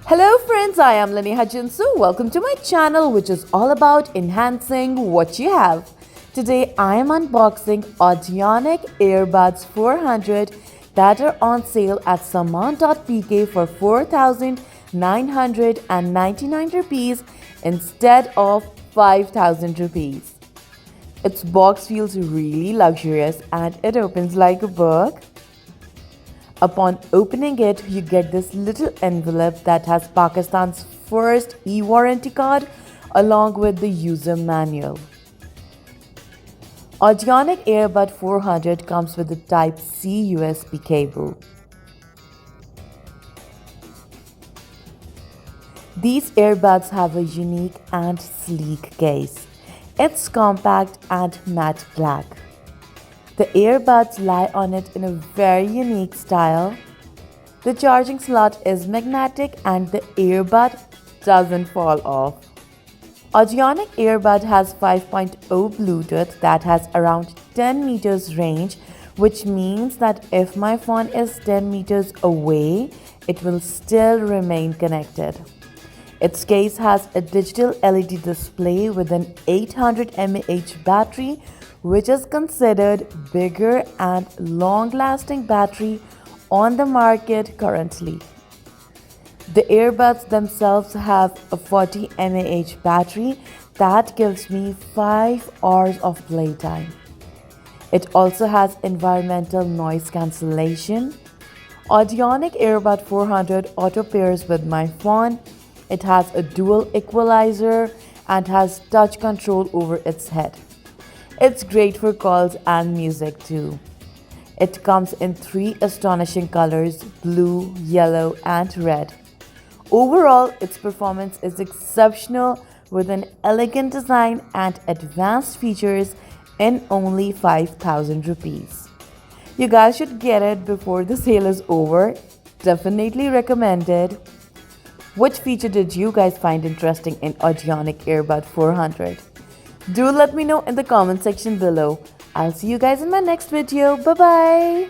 Hello friends, I am Laneha Jinsu. Welcome to my channel which is all about enhancing what you have. Today I am unboxing Audionic Airbuds 400 that are on sale at SAAMAAN.PK for 4,999 rupees instead of 5,000 rupees. Its box feels really luxurious and it opens like a book. Upon opening it, you get this little envelope that has Pakistan's first e-warranty card along with the user manual. Audionic Airbud 400 comes with a Type-C USB cable. These earbuds have a unique and sleek case. It's compact and matte black. The earbuds lie on it in a very unique style. The charging slot is magnetic and the earbud doesn't fall off. Audionic Airbud has 5.0 Bluetooth that has around 10 meters range, which means that if my phone is 10 meters away, it will still remain connected. Its case has a digital LED display with an 800 mAh battery, which is considered bigger and long-lasting battery on the market currently. The earbuds themselves have a 40 mAh battery that gives me 5 hours of playtime. It also has environmental noise cancellation. Audionic Airbud 400 auto pairs with my phone. It has a dual equalizer and has touch control over its head. It's great for calls and music too. It comes in 3 astonishing colors: blue, yellow and red. Overall, its performance is exceptional with an elegant design and advanced features in only 5,000 rupees. You guys should get it before the sale is over. Definitely recommended. Which feature did you guys find interesting in Audionic Airbud 400? Do let me know in the comment section below. I'll see you guys in my next video. Bye bye.